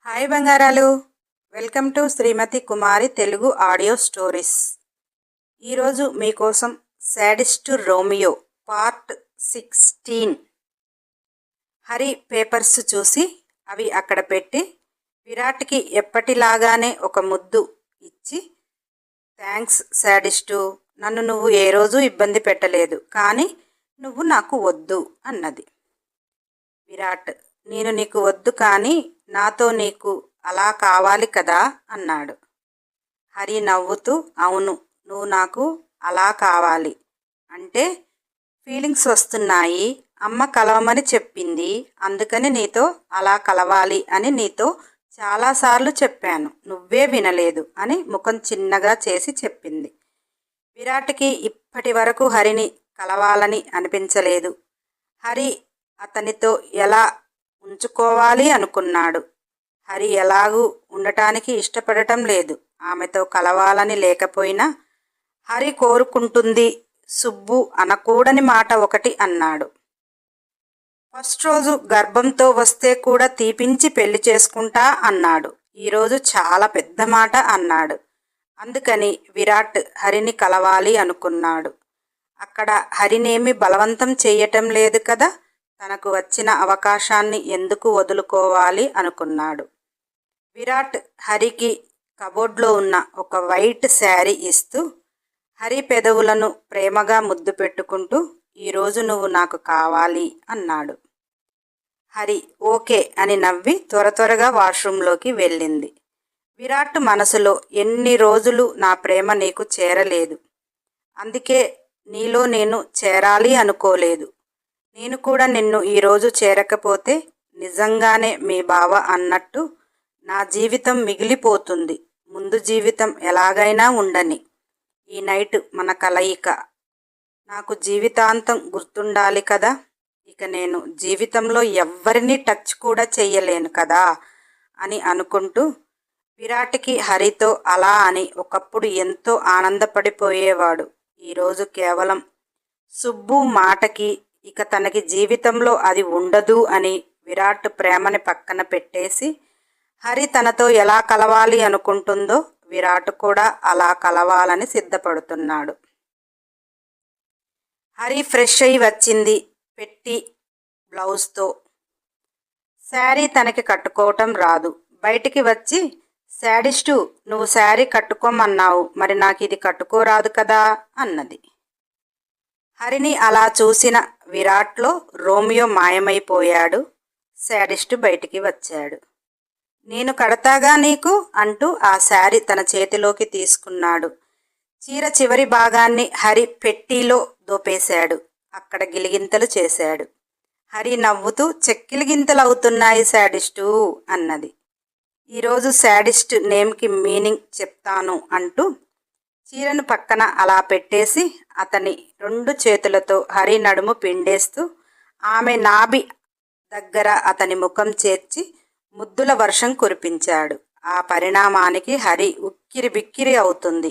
Hi బంగారాలు, welcome to Srimathi Kumari Telugu audio stories. ఈరోజు మీకోసం sadist romeo part 16. Hari papers చూసి అవి అక్కడ పెట్టి విరాట్కి ఎప్పటిలాగానే ఒక ముద్దు ఇచ్చి, థ్యాంక్స్ శాడిస్టు, నన్ను నువ్వు ఏ రోజు ఇబ్బంది పెట్టలేదు, కానీ నువ్వు నాకు వద్దు అన్నది. విరాట్, నేను నీకు వద్దు, కానీ నాతో నీకు అలా కావాలి కదా అన్నాడు. హరి నవ్వుతూ, అవును, నువ్వు నాకు అలా కావాలి అంటే ఫీలింగ్స్ వస్తున్నాయి, అమ్మ కలవమని చెప్పింది, అందుకని నీతో అలా కలవాలి అని నీతో చాలాసార్లు చెప్పాను, నువ్వే వినలేదు అని ముఖం చిన్నగా చేసి చెప్పింది. విరాట్కి ఇప్పటి వరకు హరిని కలవాలని అనిపించలేదు. హరి అతనితో ఎలా ఉంచుకోవాలి అనుకున్నాడు. హరి ఎలాగూ ఉండటానికి ఇష్టపడటం లేదు. ఆమెతో కలవాలని లేకపోయినా హరి కోరుకుంటుంది. సుబ్బు అనకూడని మాట ఒకటి అన్నాడు. ఫస్ట్ రోజు గర్భంతో వస్తే కూడా తీపించి పెళ్లి చేసుకుంటా అన్నాడు. ఈరోజు చాలా పెద్ద మాట అన్నాడు. అందుకని విరాట్ హరిని కలవాలి అనుకున్నాడు. అక్కడ హరినేమి బలవంతం చేయటం లేదు కదా, తనకు వచ్చిన అవకాశాన్ని ఎందుకు వదులుకోవాలి అనుకున్నాడు. విరాట్ హరికి కబోర్డ్లో ఉన్న ఒక వైట్ శారీ ఇస్తూ హరి పెదవులను ప్రేమగా ముద్దు పెట్టుకుంటూ, ఈరోజు నువ్వు నాకు కావాలి అన్నాడు. హరి ఓకే అని నవ్వి త్వరగా వాష్రూంలోకి వెళ్ళింది. విరాట్ మనసులో, ఎన్ని రోజులు నా ప్రేమ నీకు చేరలేదు, అందుకే నీలో నేను చేరాలి అనుకోలేదు. నేను కూడా నిన్ను ఈరోజు చేరకపోతే నిజంగానే మీ బావ అన్నట్టు నా జీవితం మిగిలిపోతుంది. ముందు జీవితం ఎలాగైనా ఉండని, ఈ నైట్ మన కలయిక నాకు జీవితాంతం గుర్తుండాలి కదా. ఇక నేను జీవితంలో ఎవ్వరినీ టచ్ కూడా చెయ్యలేను కదా అని అనుకుంటూ, విరాట్కి హరితో అలా అని ఒకప్పుడు ఎంతో ఆనందపడిపోయేవాడు. ఈరోజు కేవలం సుబ్బు మాటకి ఇక తనకి జీవితంలో అది ఉండదు అని విరాట్ ప్రేమని పక్కన పెట్టేసి, హరి తనతో ఎలా కలవాలి అనుకుంటుందో విరాట్ కూడా అలా కలవాలని సిద్ధపడుతున్నాడు. హరి ఫ్రెష్ అయి వచ్చింది. పెట్టి బ్లౌజ్తో. శారీ తనకి కట్టుకోవటం రాదు. బయటికి వచ్చి, శాడిస్టు, నువ్వు శారీ కట్టుకోమన్నావు, మరి నాకు ఇది కట్టుకోరాదు కదా అన్నది. హరిని అలా చూసిన విరాట్లో రోమియో మాయమైపోయాడు. శాడిస్టు బయటికి వచ్చాడు. నేను కడతాగా నీకు అంటూ ఆ శారీ తన చేతిలోకి తీసుకున్నాడు. చీర చివరి భాగాన్ని హరి పెట్టీలో దోపేశాడు. అక్కడ గిలిగింతలు చేశాడు. హరి నవ్వుతూ, చెక్కిలి గింతలు అవుతున్నాయి శాడిస్టు అన్నది. ఈరోజు శాడిస్ట్ నేమ్కి మీనింగ్ చెప్తాను అంటూ చీరను పక్కన అలా పెట్టేసి అతని 2 చేతులతో హరి నడుము పిండేస్తూ ఆమె నాభి దగ్గర అతని ముఖం చేర్చి ముద్దుల వర్షం కురిపించాడు. ఆ పరిణామానికి హరి ఉక్కిరి బిక్కిరి అవుతుంది.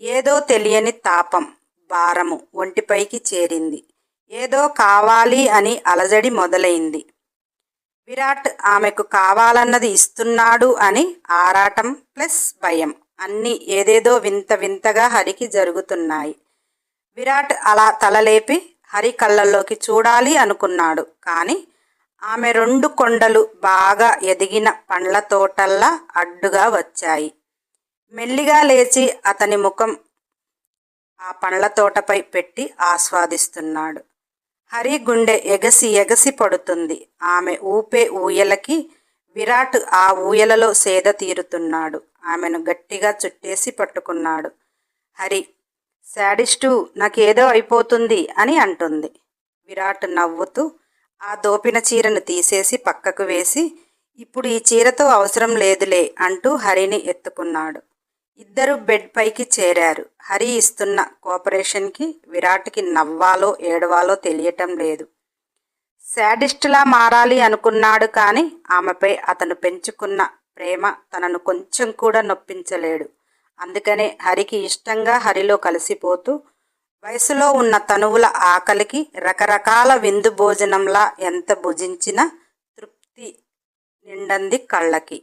ఏదో తెలియని తాపం, భారము ఒంటిపైకి చేరింది. ఏదో కావాలి అని అలజడి మొదలైంది. విరాట్ ఆమెకు కావాలన్నది ఇస్తున్నాడు అని ఆరాటం ప్లస్ భయం, అన్నీ ఏదేదో వింత వింతగా హరికి జరుగుతున్నాయి. విరాట్ అలా తలలేపి హరి కళ్ళల్లోకి చూడాలి అనుకున్నాడు. కానీ ఆమె 2 కొండలు బాగా ఎదిగిన పండ్ల తోటల్లా అడ్డుగా వచ్చాయి. మెల్లిగా లేచి అతని ముఖం ఆ పండ్ల తోటపై పెట్టి ఆస్వాదిస్తున్నాడు. హరి గుండె ఎగసి పడుతుంది. ఆమె ఊపే ఊయలకి విరాట్ ఆ ఊయలలో సేద తీరుతున్నాడు. ఆమెను గట్టిగా చుట్టేసి పట్టుకున్నాడు. హరి, శాడిస్టు, నాకేదో అయిపోతుంది అని అంటుంది. విరాట్ నవ్వుతూ ఆ దోపిన చీరను తీసేసి పక్కకు వేసి, ఇప్పుడు ఈ చీరతో అవసరం లేదులే అంటూ హరిని ఎత్తుకున్నాడు. ఇద్దరు బెడ్ పైకి చేరారు. హరి ఇస్తున్న కోఆపరేషన్కి విరాట్కి నవ్వాలో ఏడవాలో తెలియటం లేదు. శాడిస్టులా మారాలి అనుకున్నాడు, కానీ ఆమెపై అతను పెంచుకున్న ప్రేమ తనను కొంచెం కూడా నొప్పించలేడు. అందుకనే హరికి ఇష్టంగా హరిలో కలిసిపోతూ, వయసులో ఉన్న తనువుల ఆకలికి రకరకాల విందు భోజనంలా ఎంత భుజించినా తృప్తి నిండంది కళ్ళకి.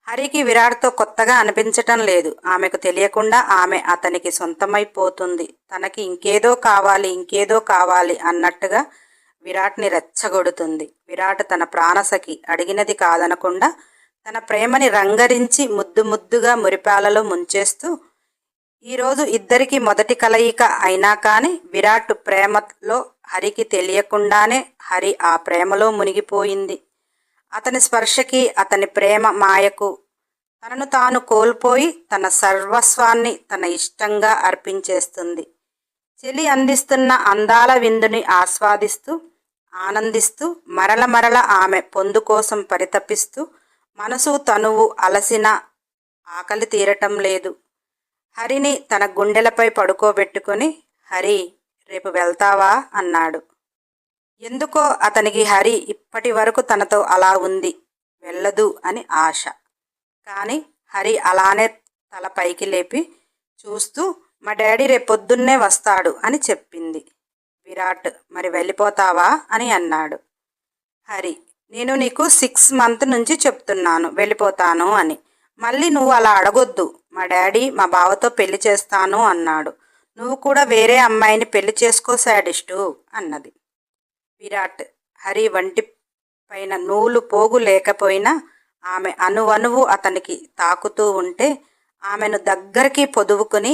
హరికి విరాట్తో కొత్తగా అనిపించటం లేదు. ఆమెకు తెలియకుండా ఆమె అతనికి సొంతమైపోతుంది. తనకి ఇంకేదో కావాలి, ఇంకేదో కావాలి అన్నట్టుగా విరాట్ని రెచ్చగొడుతుంది. విరాట్ తన ప్రాణసఖి అడిగినది కాదనకుండా తన ప్రేమని రంగరించి ముద్దు ముద్దుగా మురిపాలలో ముంచేస్తూ, ఈరోజు ఇద్దరికి మొదటి కలయిక అయినా కానీ విరాట్ ప్రేమలో హరికి తెలియకుండానే హరి ఆ ప్రేమలో మునిగిపోయింది. అతని స్పర్శకి, అతని ప్రేమ మాయకు తనను తాను కోల్పోయి తన సర్వస్వాన్ని తన ఇష్టంగా అర్పించేస్తుంది. చెలి అందిస్తున్న అందాల విందుని ఆస్వాదిస్తూ ఆనందిస్తూ మరల మరల ఆమె పొందు కోసం పరితపిస్తూ మనసు తనువు అలసిన ఆకలి తీరటం లేదు. హరిని తన గుండెలపై పడుకోబెట్టుకొని, హరి రేపు వెళ్తావా అన్నాడు. ఎందుకో అతనికి హరి ఇప్పటి వరకు తనతో అలా ఉంది, వెళ్ళదు అని ఆశ. కానీ హరి అలానే తల పైకి లేపి చూస్తూ, మా డాడీ రేపొద్దున్నే వస్తాడు అని చెప్పింది. విరాట్ మరి వెళ్ళిపోతావా అని అన్నాడు. హరి, నేను నీకు 6 months నుంచి చెప్తున్నాను వెళ్ళిపోతాను అని. మళ్ళీ నువ్వు అలా అడగొద్దు. మా డాడీ మా బావతో పెళ్లి చేస్తాను అన్నాడు. నువ్వు కూడా వేరే అమ్మాయిని పెళ్లి చేసుకో శాడిస్టు అన్నది. విరాట్ హరి వంటి పైన నూలు పోగు లేకపోయినా ఆమె అణువణువు అతనికి తాకుతూ ఉంటే ఆమెను దగ్గరికి పొదువుకుని,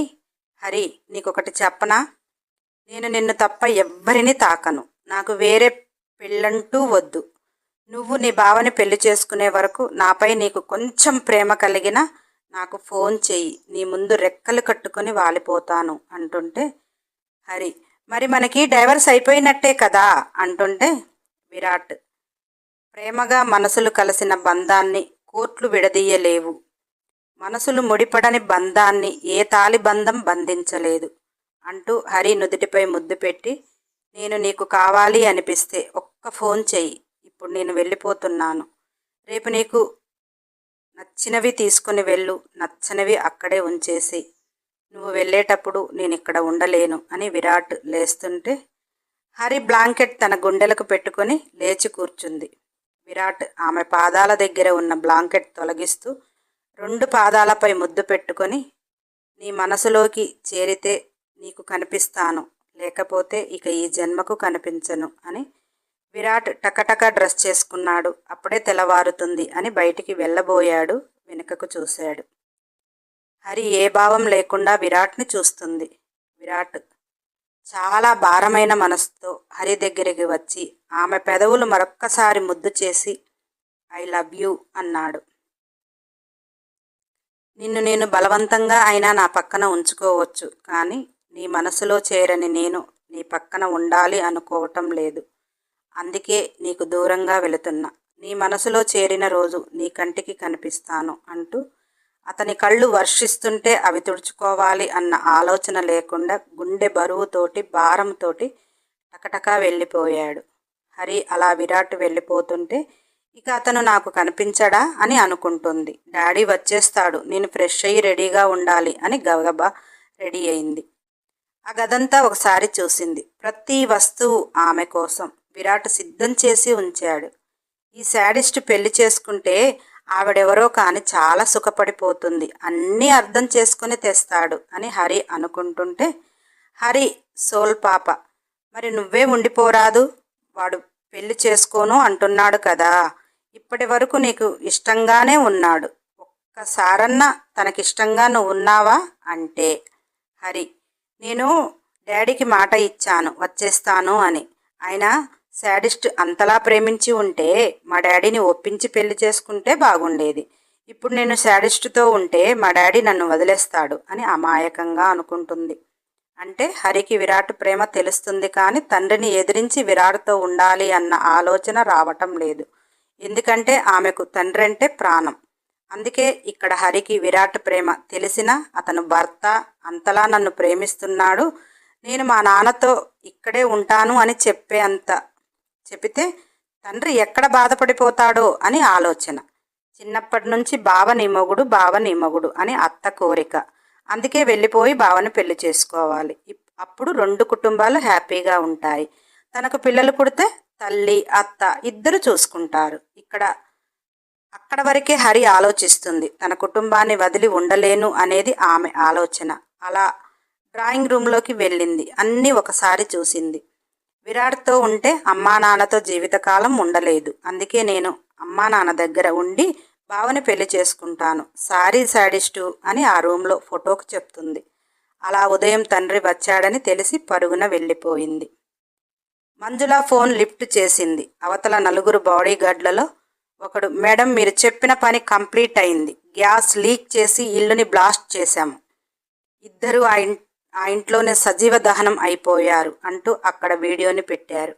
హరి నీకొకటి చెప్పనా, నేను నిన్ను తప్ప ఎవ్వరిని తాకను. నాకు వేరే పెళ్ళంటూ వద్దు. నువ్వు నీ బావని పెళ్లి చేసుకునే వరకు నాపై నీకు కొంచెం ప్రేమ కలిగినా నాకు ఫోన్ చెయ్యి, నీ ముందు రెక్కలు కట్టుకొని వాలిపోతాను అంటుంటే, హరి మరి మనకి డైవర్స్ అయిపోయినట్టే కదా అంటుంటే, విరాట్ ప్రేమగా మనసులు కలిసిన బంధాన్ని కోర్టులు విడదీయలేవు. మనసులు ముడిపడని బంధాన్ని ఏ తాలి బంధం బంధించలేదు అంటూ హరి నుదుటిపై ముద్దు పెట్టి, నేను నీకు కావాలి అనిపిస్తే ఒక్క ఫోన్ చెయ్యి, ఇప్పుడు నేను వెళ్ళిపోతున్నాను. రేపు నీకు నచ్చినవి తీసుకుని వెళ్ళు, నచ్చనివి అక్కడే ఉంచేసి. నువ్వు వెళ్ళేటప్పుడు నేను ఇక్కడ ఉండలేను అని విరాట్ లేస్తుంటే హరి బ్లాంకెట్ తన గుండెలకు పెట్టుకొని లేచి కూర్చుంది. విరాట్ ఆమె పాదాల దగ్గర ఉన్న బ్లాంకెట్ తొలగిస్తూ 2 పాదాలపై ముద్దు పెట్టుకొని, నీ మనసులోకి చేరితే నీకు కనిపిస్తాను, లేకపోతే ఇక ఈ జన్మకు కనిపించను అని విరాట్ టకటక డ్రెస్ చేసుకున్నాడు. అప్పుడే తెల్లవారుతుంది అని బయటికి వెళ్ళబోయాడు. వెనుకకు చూశాడు. హరి ఏ భావం లేకుండా విరాట్ని చూస్తుంది. విరాట్ చాలా భారమైన మనసుతో హరి దగ్గరికి వచ్చి ఆమె పెదవులు మరొక్కసారి ముద్దు చేసి, ఐ లవ్ యూ అన్నాడు. నిన్ను నేను బలవంతంగా అయినా నా పక్కన ఉంచుకోవచ్చు, కానీ నీ మనసులో చేరని నేను నీ పక్కన ఉండాలి అనుకోవటం లేదు. అందుకే నీకు దూరంగా వెళుతున్నా. నీ మనసులో చేరిన రోజు నీ కంటికి కనిపిస్తాను అంటూ అతని కళ్ళు వర్షిస్తుంటే అవి తుడుచుకోవాలి అన్న ఆలోచన లేకుండా గుండె బరువుతోటి భారంతోటి టకటకా వెళ్ళిపోయాడు. హరి అలా విరాట్ వెళ్ళిపోతుంటే ఇక అతను నాకు కనిపించడా అని అనుకుంటుంది. డాడీ వచ్చేస్తాడు, నేను ఫ్రెష్ అయ్యి రెడీగా ఉండాలి అని గబగబా రెడీ అయింది. ఆ గదంతా ఒకసారి చూసింది. ప్రతి వస్తువు ఆమె కోసం విరాట్ సిద్ధం చేసి ఉంచాడు. ఈ శాడిస్ట్ పెళ్లి చేసుకుంటే ఆవిడెవరో కానీ చాలా సుఖపడిపోతుంది, అన్నీ అర్థం చేసుకుని తెస్తాడు అని హరి అనుకుంటుంటే, హరి సోల్ పాప, మరి నువ్వే ఉండిపోరాదు, వాడు పెళ్లి చేసుకోను అంటున్నాడు కదా, ఇప్పటి వరకు నీకు ఇష్టంగానే ఉన్నాడు, ఒక్కసారన్నా తనకిష్టంగా నువ్వు ఉన్నావా అంటే, హరి నేను డాడీకి మాట ఇచ్చాను వచ్చేస్తాను అని. ఆయన శాడిస్ట్ అంతలా ప్రేమించి ఉంటే మా డాడీని ఒప్పించి పెళ్లి చేసుకుంటే బాగుండేది. ఇప్పుడు నేను శాడిస్ట్తో ఉంటే మా డాడీ నన్ను వదిలేస్తాడు అని అమాయకంగా అనుకుంటుంది. అంటే హరికి విరాట్ ప్రేమ తెలుస్తుంది, కానీ తండ్రిని ఎదిరించి విరాట్తో ఉండాలి అన్న ఆలోచన రావటం లేదు. ఎందుకంటే ఆమెకు తండ్రి అంటే ప్రాణం. అందుకే ఇక్కడ హరికి విరాట్ ప్రేమ తెలిసినా అతను భర్త అంతలా నన్ను ప్రేమిస్తున్నాడు, నేను మా నాన్నతో ఇక్కడే ఉంటాను అని చెబితే తండ్రి ఎక్కడ బాధపడిపోతాడో అని ఆలోచన. చిన్నప్పటి నుంచి బావ నీ మొగుడు, బావ నీ మొగుడు అని అత్త కోరిక. అందుకే వెళ్ళిపోయి బావని పెళ్లి చేసుకోవాలి. అప్పుడు 2 కుటుంబాలు హ్యాపీగా ఉంటాయి. తనకు పిల్లలు పుడితే తల్లి అత్త ఇద్దరు చూసుకుంటారు. ఇక్కడ అక్కడ వరకే హరి ఆలోచిస్తుంది. తన కుటుంబాన్ని వదిలి ఉండలేను అనేది ఆమె ఆలోచన. అలా డ్రాయింగ్ రూమ్లోకి వెళ్ళింది. అన్నీ ఒకసారి చూసింది. విరాట్తో ఉంటే అమ్మా నాన్నతో జీవితకాలం ఉండలేదు. అందుకే నేను అమ్మా నాన్న దగ్గర ఉండి బావని పెళ్లి చేసుకుంటాను. సారీ శాడిస్టు అని ఆ రూమ్లో ఫోటోకు చెప్తుంది. అలా ఉదయం తండ్రి వచ్చాడని తెలిసి పరుగున వెళ్ళిపోయింది. మంజుల ఫోన్ లిఫ్ట్ చేసింది. అవతల నలుగురు బాడీగార్డ్లలో ఒకడు, మేడం మీరు చెప్పిన పని కంప్లీట్ అయింది. గ్యాస్ లీక్ చేసి ఇల్లుని బ్లాస్ట్ చేశాము. ఇద్దరు ఆ ఇంట్లోనే సజీవ దహనం అయిపోయారు అంటూ అక్కడ వీడియోని పెట్టారు.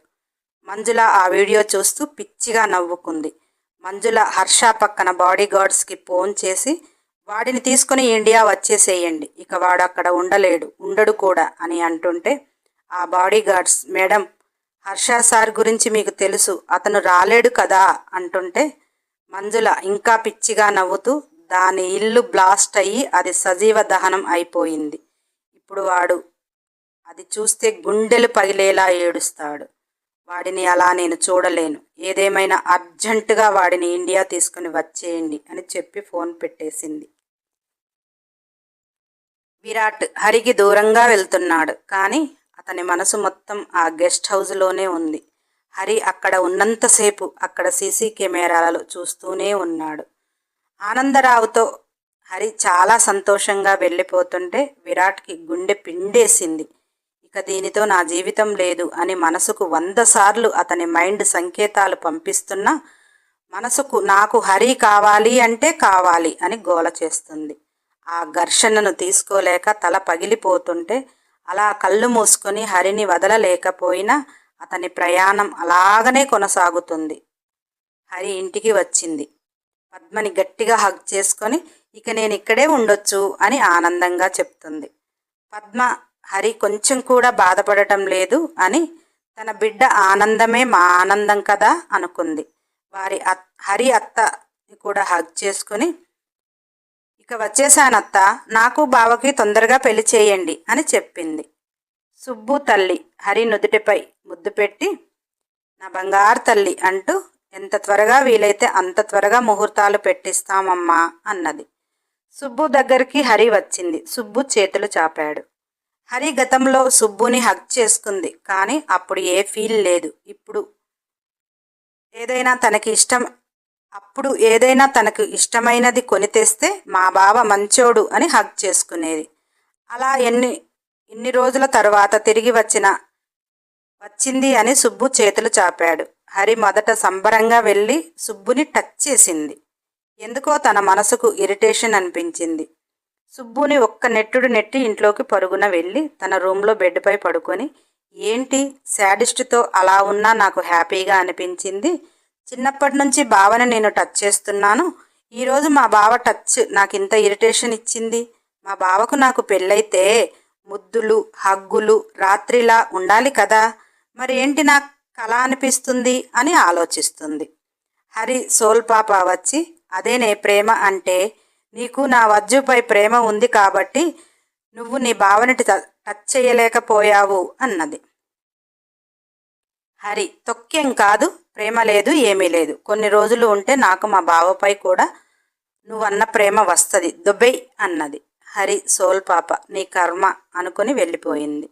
మంజుల ఆ వీడియో చూస్తూ పిచ్చిగా నవ్వుకుంది. మంజుల హర్ష పక్కన బాడీగార్డ్స్కి ఫోన్ చేసి వాడిని తీసుకుని ఇండియా వచ్చేసేయండి, ఇక వాడు అక్కడ ఉండడు కూడా అని అంటుంటే ఆ బాడీగార్డ్స్, మేడం హర్ష సార్ గురించి మీకు తెలుసు, అతను రాలేడు కదా అంటుంటే మంజుల ఇంకా పిచ్చిగా నవ్వుతూ దాని ఇల్లు బ్లాస్ట్ అయ్యి అది సజీవ దహనం అయిపోయింది. ఇప్పుడు వాడు అది చూస్తే గుండెలు పగిలేలా ఏడుస్తాడు. వాడిని అలా నేను చూడలేను. ఏదేమైనా అర్జెంటుగా వాడిని ఇండియా తీసుకుని వచ్చేయండి అని చెప్పి ఫోన్ పెట్టేసింది. విరాట్ హరికి దూరంగా వెళ్తున్నాడు. కానీ అతని మనసు మొత్తం ఆ గెస్ట్ హౌస్లోనే ఉంది. హరి అక్కడ ఉన్నంతసేపు అక్కడ సీసీ కెమెరాలలో చూస్తూనే ఉన్నాడు. ఆనందరావుతో హరి చాలా సంతోషంగా వెళ్ళిపోతుంటే విరాట్కి గుండె పిండేసింది. ఇక దీనితో నా జీవితం లేదు అని మనసుకు 100 సార్లు అతని మైండ్ సంకేతాలు పంపిస్తున్నా మనసుకు నాకు హరి కావాలి అంటే కావాలి అని గోల చేస్తుంది. ఆ ఘర్షణను తీసుకోలేక తల పగిలిపోతుంటే అలా కళ్ళు మూసుకొని హరిని వదలలేకపోయినా అతని ప్రయాణం అలాగనే కొనసాగుతుంది. హరి ఇంటికి వచ్చింది. పద్మని గట్టిగా హగ్ చేసుకొని ఇక నేను ఇక్కడే ఉండొచ్చు అని ఆనందంగా చెప్తుంది. పద్మ హరి కొంచెం కూడా బాధపడటం లేదు అని, తన బిడ్డ ఆనందమే మా ఆనందం కదా అనుకుంది. హరి అత్తని కూడా హగ్ చేసుకుని ఇక వచ్చేసానత్త, నాకు బావకి తొందరగా పెళ్లి చేయండి అని చెప్పింది. సుబ్బు తల్లి హరి నుదుటిపై ముద్దు పెట్టి నా బంగారు తల్లి అంటూ ఎంత త్వరగా వీలైతే అంత త్వరగా ముహూర్తాలు పెట్టిస్తామమ్మా అన్నది. సుబ్బు దగ్గరికి హరి వచ్చింది. సుబ్బు చేతులు చాపాడు. హరి గతంలో సుబ్బుని హగ్ చేసుకుంది. కానీ అప్పుడు ఏ ఫీల్ లేదు. ఏదైనా తనకు ఇష్టమైనది కొని తెస్తే మా బావ మంచోడు అని హగ్ చేసుకునేది. అలా ఇన్ని రోజుల తర్వాత తిరిగి వచ్చింది అని సుబ్బు చేతులు చాపాడు. హరి మొదట సంబరంగా వెళ్ళి సుబ్బుని టచ్ చేసింది. ఎందుకో తన మనసుకు ఇరిటేషన్ అనిపించింది. సుబ్బుని ఒక్క నెట్టుడు నెట్టి ఇంట్లోకి పరుగున వెళ్ళి తన రూమ్లో బెడ్పై పడుకొని, ఏంటి శాడిస్టుతో అలా ఉన్నా నాకు హ్యాపీగా అనిపించింది. చిన్నప్పటి నుంచి బావని నేను టచ్ చేస్తున్నాను. ఈరోజు మా బావ టచ్ నాకు ఇంత ఇరిటేషన్ ఇచ్చింది. మా బావకు నాకు పెళ్ళైతే ముద్దులు హగ్గులు రాత్రిలా ఉండాలి కదా, మరి ఏంటి నాకు కళ అనిపిస్తుంది అని ఆలోచిస్తుంది. హరి సోల్ పాప వచ్చి, అదేనే ప్రేమ అంటే, నీకు నా వజ్జుపై ప్రేమ ఉంది కాబట్టి నువ్వు నీ బావని టచ్ చేయలేకపోయావు అన్నది. హరి, తొక్కేం కాదు, ప్రేమ లేదు ఏమీ లేదు. కొన్ని రోజులు ఉంటే నాకు మా బావపై కూడా నువ్వన్న ప్రేమ వస్తుంది, దుబ్బై అన్నది. హరి సోల్ పాప నీ కర్మ అనుకుని వెళ్ళిపోయింది.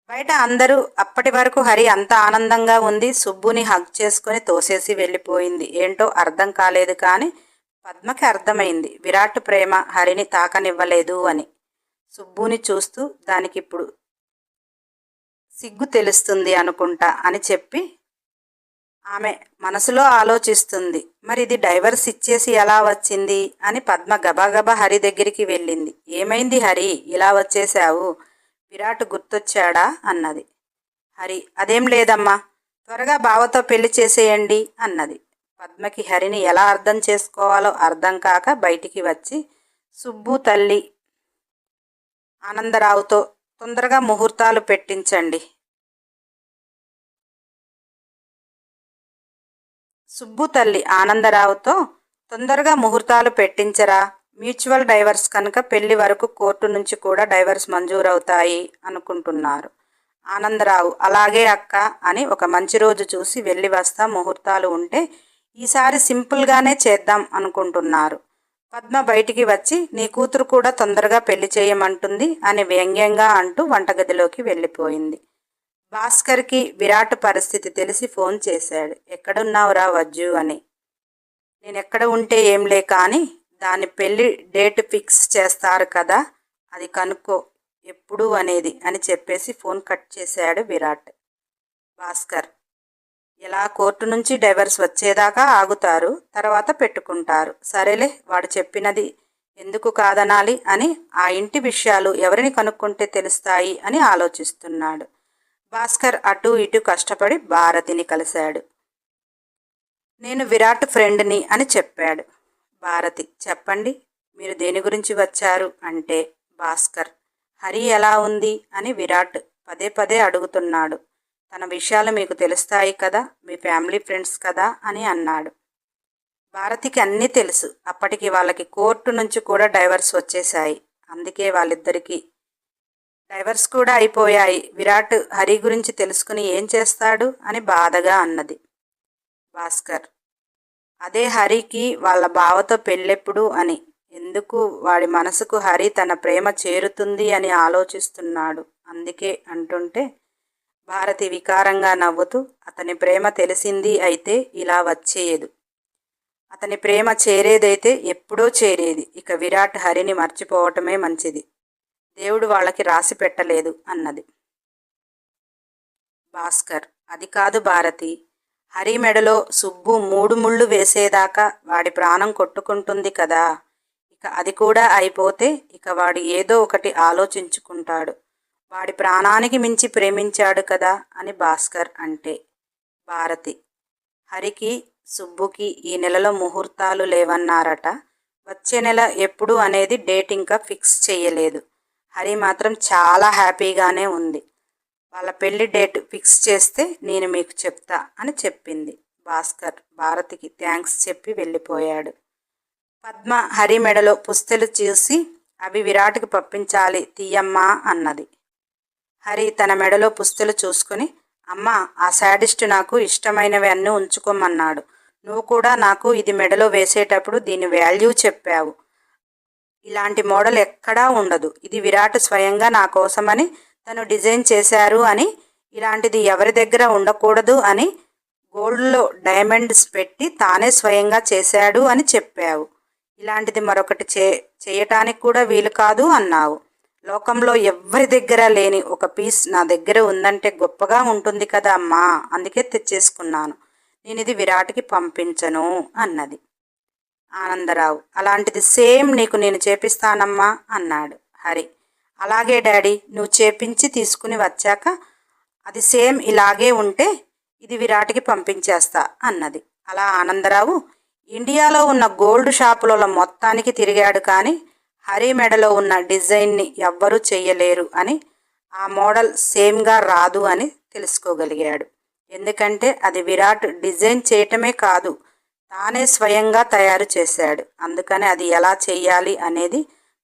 బయట అందరూ అప్పటి వరకు హరి అంత ఆనందంగా ఉంది. సుబ్బుని హగ్ చేసుకుని తోసేసి వెళ్ళిపోయింది. ఏంటో అర్థం కాలేదు. కానీ పద్మకి అర్థమైంది విరాట్ ప్రేమ హరిని తాకనివ్వలేదు అని. సుబ్బుని చూస్తూ దానికిప్పుడు సిగ్గు తెలుస్తుంది అనుకుంటా అని చెప్పి ఆమె మనసులో ఆలోచిస్తుంది. మరి ఇది డైవర్స్ ఇచ్చేసి ఎలా వచ్చింది అని పద్మ గబాగబా హరి దగ్గరికి వెళ్ళింది. ఏమైంది హరి, ఇలా వచ్చేసావు? విరాట్ గుర్తొచ్చాడా అన్నది. హరి, అదేం లేదమ్మా, త్వరగా బావతో పెళ్లి చేసేయండి అన్నది. పద్మకి హరిని ఎలా అర్థం చేసుకోవాలో అర్థం కాక బయటికి వచ్చి, సుబ్బు తల్లి ఆనందరావుతో తొందరగా ముహూర్తాలు పెట్టించండి. సుబ్బు తల్లి ఆనందరావుతో తొందరగా ముహూర్తాలు పెట్టించరా, మ్యూచువల్ డైవర్స్ కనుక పెళ్లి వరకు కోర్టు నుంచి కూడా డైవర్స్ మంజూరవుతాయి అనుకుంటున్నారు. ఆనందరావు, అలాగే అక్క అని ఒక మంచి రోజు చూసి వెళ్ళి వస్తా, ముహూర్తాలు ఉంటే ఈసారి సింపుల్గానే చేద్దాం అనుకుంటున్నారు. పద్మ బయటికి వచ్చి నీ కూతురు కూడా తొందరగా పెళ్లి చేయమంటుంది అని వ్యంగ్యంగా అంటూ వంటగదిలోకి వెళ్ళిపోయింది. భాస్కర్కి విరాట్ పరిస్థితి తెలిసి ఫోన్ చేశాడు. ఎక్కడున్నావురా వజ్జు అని. నేనెక్కడ ఉంటే ఏంలే కానీ దాని పెళ్లి డేట్ ఫిక్స్ చేస్తారు కదా, అది కనుక్కో ఎప్పుడు అనేది అని చెప్పేసి ఫోన్ కట్ చేశాడు విరాట్. భాస్కర్ ఎలా కోర్టు నుంచి డైవర్స్ వచ్చేదాకా ఆగుతారు, తర్వాత పెట్టుకుంటారు. సరేలే, వాడు చెప్పినది ఎందుకు కాదనాలి అని ఆ ఇంటి విషయాలు ఎవరిని కనుక్కుంటే తెలుస్తాయి అని ఆలోచిస్తున్నాడు. భాస్కర్ అటు ఇటు కష్టపడి భారతిని కలిశాడు. నేను విరాట్ ఫ్రెండ్ని అని చెప్పాడు. భారతి చెప్పండి, మీరు దేని గురించి వచ్చారు అంటే భాస్కర్ హరి ఎలా ఉంది అని విరాట్ పదే పదే అడుగుతున్నాడు. తన విషయాలు మీకు తెలుస్తాయి కదా, మీ ఫ్యామిలీ ఫ్రెండ్స్ కదా అని అన్నాడు. భారతికి అన్నీ తెలుసు. అప్పటికి వాళ్ళకి కోర్టు నుంచి కూడా డైవర్స్ వచ్చేశాయి. అందుకే వాళ్ళిద్దరికీ డైవర్స్ కూడా అయిపోయాయి. విరాట్ హరి గురించి తెలుసుకుని ఏం చేస్తాడు అని బాధగా అన్నది. భాస్కర్ అదే హరికి వాళ్ళ బావతో పెళ్ళెప్పుడు అని. ఎందుకు వాడి మనసుకు హరి తన ప్రేమ చేరుతుంది అని ఆలోచిస్తున్నాడు. అందుకే అంటుంటే భారతి వికారంగా నవ్వుతూ అతని ప్రేమ తెలిసింది అయితే ఇలా వచ్చేయదు. అతని ప్రేమ చేరేదైతే ఎప్పుడో చేరేది. ఇక విరాట్ హరిని మర్చిపోవటమే మంచిది. దేవుడు వాళ్ళకి రాసి పెట్టలేదు అన్నది. భాస్కర్ అది కాదు భారతి, హరి మెడలో సుబ్బు 3 ముళ్ళు వేసేదాకా వాడి ప్రాణం కొట్టుకుంటుంది కదా. ఇక అది కూడా అయిపోతే ఇక వాడు ఏదో ఒకటి ఆలోచించుకుంటాడు. వాడి ప్రాణానికి మించి ప్రేమించాడు కదా అని భాస్కర్ అంటే భారతి హరికి సుబ్బుకి ఈ నెలలో ముహూర్తాలు లేవన్నారట. వచ్చే నెల ఎప్పుడు అనేది డేట్ ఇంకా ఫిక్స్ చేయలేదు. హరి మాత్రం చాలా హ్యాపీగానే ఉంది. వాళ్ళ పెళ్లి డేట్ ఫిక్స్ చేస్తే నేను మీకు చెప్తా అని చెప్పింది. భాస్కర్ భారతికి థ్యాంక్స్ చెప్పి వెళ్ళిపోయాడు. పద్మ హరి మెడలో పుస్తెలు చూసి అవి విరాట్కి పంపించాలి తీయమ్మా అన్నది. హరి తన మెడలో పుస్తెలు చూసుకుని అమ్మా ఆ శాడిస్ట్ నాకు ఇష్టమైనవి అన్నీ ఉంచుకోమన్నాడు. నువ్వు కూడా నాకు ఇది మెడలో వేసేటప్పుడు దీని వాల్యూ చెప్పావు. ఇలాంటి మోడల్ ఎక్కడా ఉండదు. ఇది విరాట్ స్వయంగా నా కోసమని తను డిజైన్ చేశారు అని, ఇలాంటిది ఎవరి దగ్గర ఉండకూడదు అని గోల్డ్లో డైమండ్స్ పెట్టి తానే స్వయంగా చేశాడు అని చెప్పావు. ఇలాంటిది మరొకటి చేయటానికి కూడా వీలు కాదు అన్నావు. లోకంలో ఎవ్వరి దగ్గర లేని ఒక పీస్ నా దగ్గర ఉందంటే గొప్పగా ఉంటుంది కదా అమ్మా, అందుకే తెచ్చేసుకున్నాను. నేను ఇది విరాట్కి పంపించను అన్నది. ఆనందరావు అలాంటిది సేమ్ నీకు నేను చేపిస్తానమ్మా అన్నాడు. హరి అలాగే డాడీ, నువ్వు చేపించి తీసుకుని వచ్చాక అది సేమ్ ఇలాగే ఉంటే ఇది విరాట్కి పంపించేస్తా అన్నది. అలా ఆనందరావు ఇండియాలో ఉన్న గోల్డ్ షాపులలో మొత్తానికి తిరిగాడు కానీ హరి మెడలో ఉన్న డిజైన్ని ఎవ్వరూ చెయ్యలేరు అని, ఆ మోడల్ సేమ్గా రాదు అని తెలుసుకోగలిగాడు. ఎందుకంటే అది విరాట్ డిజైన్ చేయటమే కాదు, తానే స్వయంగా తయారు చేశాడు. అందుకని అది ఎలా చెయ్యాలి అనేది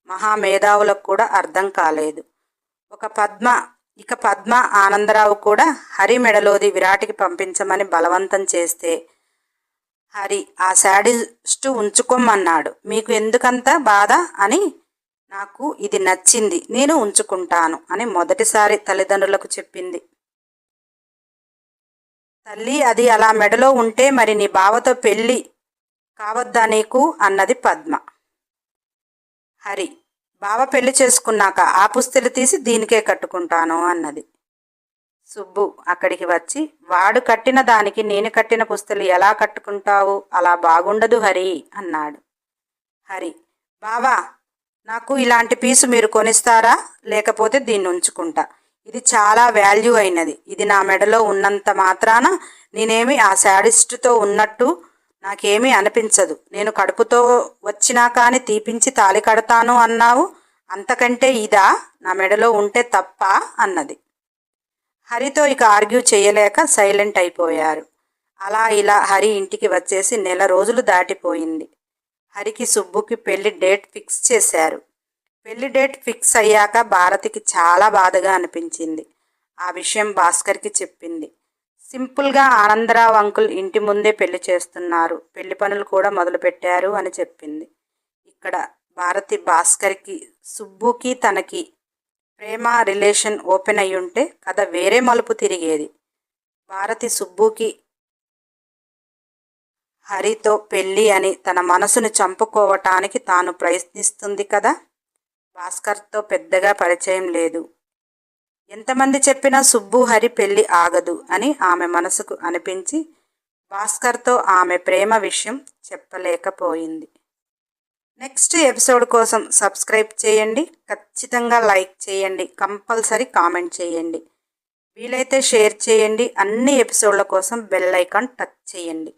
మహామేధావులకు కూడా అర్థం కాలేదు. పద్మ ఆనందరావు కూడా హరి మెడలోది విరాట్కి పంపించమని బలవంతం చేస్తే హరి ఆ శాడిస్ట్ ఉంచుకోమన్నాడు. మీకు ఎందుకంత బాధ అని. నాకు ఇది నచ్చింది, నేను ఉంచుకుంటాను అని మొదటిసారి తల్లిదండ్రులకు చెప్పింది. తల్లి అది అలా మెడలో ఉంటే మరి నీ బావతో పెళ్ళి కావద్దా నీకు అన్నది పద్మ. హరి బావ పెళ్లి చేసుకున్నాక ఆ పుస్తెలు తీసి దీనికే కట్టుకుంటాను అన్నది. సుబ్బు అక్కడికి వచ్చి వాడు కట్టిన దానికి నేను కట్టిన పుస్తెలు ఎలా కట్టుకుంటావు, అలా బాగుండదు హరి అన్నాడు. హరి బావా నాకు ఇలాంటి పీసు మీరు కొనిస్తారా, లేకపోతే దీన్ని ఉంచుకుంటా. ఇది చాలా వాల్యూ అయినది. ఇది నా మెడలో ఉన్నంత మాత్రాన నేనేమి ఆ శాడిస్టుతో ఉన్నట్టు నాకేమీ అనిపించదు. నేను కడుపుతో వచ్చినా కానీ తీపించి తాళి కడతాను అన్నావు. అంతకంటే ఇదా నా మెడలో ఉంటే తప్ప అన్నది. హరితో ఇక ఆర్గ్యూ చేయలేక సైలెంట్ అయిపోయారు. అలా ఇలా హరి ఇంటికి వచ్చేసి 1 నెల రోజులు దాటిపోయింది. హరికి సుబ్బుకి పెళ్లి డేట్ ఫిక్స్ చేశారు. పెళ్లి డేట్ ఫిక్స్ అయ్యాక భారతికి చాలా బాధగా అనిపించింది. ఆ విషయం భాస్కర్కి చెప్పింది. సింపుల్గా ఆనందరావు అంకుల్ ఇంటి ముందే పెళ్లి చేస్తున్నారు, పెళ్లి పనులు కూడా మొదలుపెట్టారు అని చెప్పింది. ఇక్కడ భారతి భాస్కర్కి, సుబ్బుకి తనకి ప్రేమ రిలేషన్ ఓపెన్ అయ్యుంటే కథ వేరే మలుపు తిరిగేది. భారతి సుబ్బుకి హరితో పెళ్ళి అని తన మనసును చంపుకోవటానికి తాను ప్రయత్నిస్తుంది కదా. భాస్కర్తో పెద్దగా పరిచయం లేదు. ఎంతమంది చెప్పినా సుబ్బు హరి పెళ్ళి ఆగదు అని ఆమె మనసుకు అనిపించి భాస్కర్తో ఆమె ప్రేమ విషయం చెప్పలేకపోయింది. నెక్స్ట్ ఎపిసోడ్ కోసం సబ్స్క్రైబ్ చేయండి, ఖచ్చితంగా లైక్ చేయండి, కంపల్సరీ కామెంట్ చేయండి, వీలైతే షేర్ చేయండి. అన్ని ఎపిసోడ్ల కోసం బెల్ ఐకాన్ టచ్ చేయండి.